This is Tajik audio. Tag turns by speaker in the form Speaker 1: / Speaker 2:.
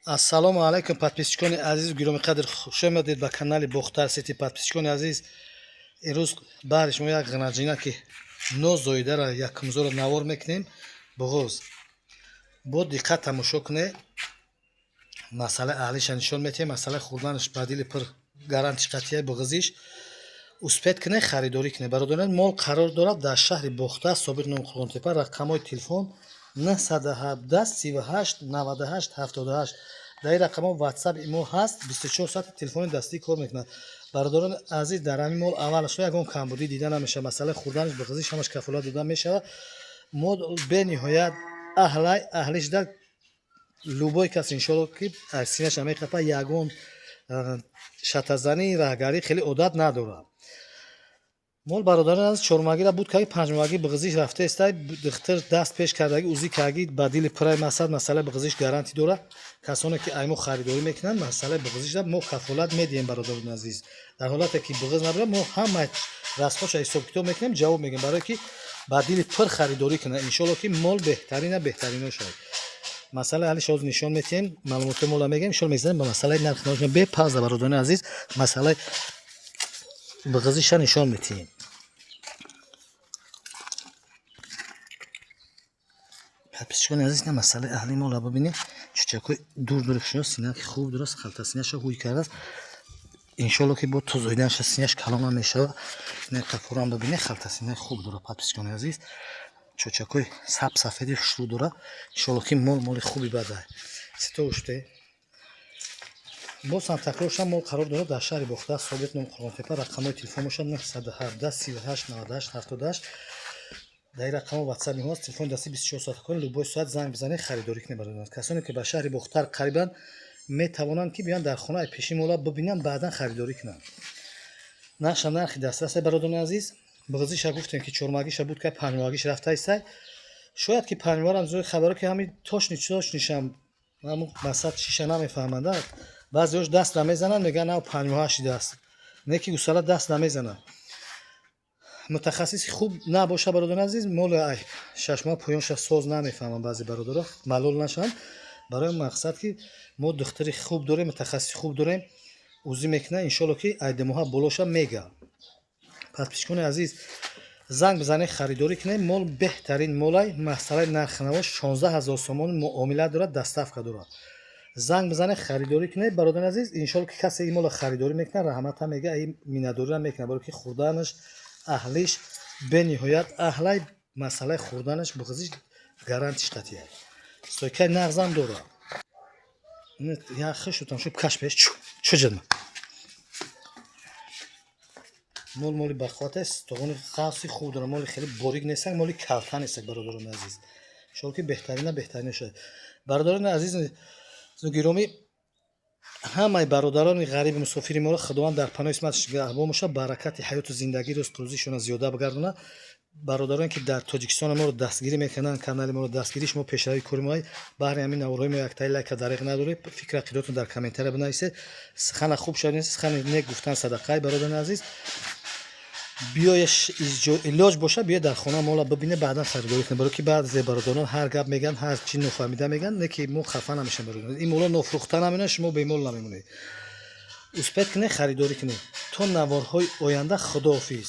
Speaker 1: ассалому алайкум подписчикони азиз гироми қадр, хуш омадед ба канали Бохтар Сити. Подписчикони азиз, имрӯз баҳри шумо як ғанаҷина ки нозоидаро якумзоро навор мекунем. буғоз бо диққат тамошо кунед. масъалаи аҳлиша нишон метиҳем, масъалаи хӯрданаш ба дили пир гаранти қатъияи буғозиш успед кунед, харидорӣ кунед. бародарон, мол қарор дорад дар шаҳри Бохтар, собиқ номи Қурғонтепа. рақамҳои телефон 917 38 98 78. дар ин рақамҳо ватсап имо ҳаст. 24 соат телефони дастӣ кор мекунад. бародарони азиз, дар ҳамин мол аввалаш ягон камбудӣ дида намешавад. масъалаи хӯрданаш буғозиш ҳамаш кафолат дода мешавад. мол бениҳоят аҳлиш дар любой кас иншоалло ки синаш меқапа ягон шатазани раҳгарӣ хеле одат надорад. мол бародарон аз чормагира буд ки панҷмагӣ буғозиш рафтаестай духтар даст пеш кардаги узи каги ба дили пирай масъад масъалаи буғозиш гаранти дорад. касоне ки аймо харидорӣ мекунанд масъалаи буғозиш мо кафолат медиҳем. бародарони азиз, дар ҳолате ки буғоз набирад мо ҳама расмоша ҳисоб китоб мекунем, ҷавоб мегӯем, барое ки ба дили пир харидорӣ кунад. иншоалло ки мол беҳтарина беҳтарино шавад. масъалаи ҳалиш ҳозир нишон метиҳем, маълумоти мола мегӯем. иншоалло мегзарем ба масъалаи нархи навош. бе павза бародарони азиз, масъалаи буғозиша нишон метиҳем. подписчикони азиз, на масъалаи аҳли мола бибинед. чӯчакҳои дур шуд, синаки хуб дураст, халтасинаша ҳуй кардааст. иншоалло ки бо тозоиданаша синаш калон мешавад. ина қафурам бибинед, халтасинаи хуб дорад. подписчикони азиз, чӯчакҳои сафеди шуд дорад. иншоалло ки моли хуби бадай. сито уште босам такроршам, мол қарор дорад дар шаҳри Бохтар, собиқ номи Қурғонтепа. рақамҳои телефон бошад 917 38 98 78. дар ин рақамҳо ватсап меҳост. телефони дастӣ 24 соат кор, любой соат занг бизанед, харидорӣ кунед. бародарон, касоне ки ба шаҳри Бохтар қарибан метавонанд ки биёнд дар хонаи пеши мола бибинанд, баъдан харидорӣ кунанд. нақша нархи дастрас. бародарони азиз, буғозиша гуфтем ки чормагиша буд ки панҷмагиш рафта истай. шояд ки панҷмагам зои хабаро ки ҳамин точнишам ҳамун масъад шиша намефаҳманд. баъзеҳош даст намезананд, мегӯянд нав 58 даст, не ки гусала даст намезананд. мутахассиси хуб набоша бародарони азиз, моли ай шашма поёнша соз намефаҳманд. баъзе бародаро малол нашаванд. барои мақсад ки мо духтари хуб дорем, мутахассиси хуб дорем, ӯзӣ мекунад. иншоалло ки айдамоҳа болоша мега. подписчикони азиз, занг бизанед, харидорӣ кунед. мол беҳтарин молай. масъалаи нархнавош 16 000 сомони муомила дорад, доставка дорад. занг бизанед, харидорӣ кунед. бародарони азиз, иншоалло ки касе ин мола харидорӣ мекунад, раҳматам мега, ин миннатдориам мекунад, барое ки хӯрданаш аҳлиш бениҳоят аҳлай. масъалаи хӯрданаш буғозиш гарантиш қатъия. стойкаи нағзам дорад. яхи шутам шуд каш пеш чӯ моли бахват аст. тоғони қавси хуб дорад. моли хеле борик нестак, моли калта нестак. бародарони азиз, иншоалло ки беҳтарина шавад. бародарони азиз гиромӣ, ҳамаи бародарони ғариби мусофири моро худованд дар паноҳи исматш нигаҳбон бошад. баракати ҳаёту зиндагӣ рӯзишона зиёда бигардонад. бародароне ки дар тоҷикистони моро дастгирӣ мекунанд, канали моро дастгирӣ, шумо пешравӣ кори моҳед. баҳри ҳамин наворҳои мо яктаи лайка дариқ надоред. фикр ақидотон дар комментария бинависед. сухана хуб шавад, сухани нек гуфтан садақаи. бародарони азиз, биёеш илоҷ боша, биё дар хона мола бибине, баъдан харидорӣ кунед. барое ки баъзе бародарон ҳар гап мегӯянд, ҳар чӣ нофаҳмида мегӯянд, не ки мо хафа намешавем. бародарон, ин мола нофурӯхта намемонад, шумо бемол намемонед. успед кунед, харидорӣ кунед. то наворҳои оянда, худоҳофиз.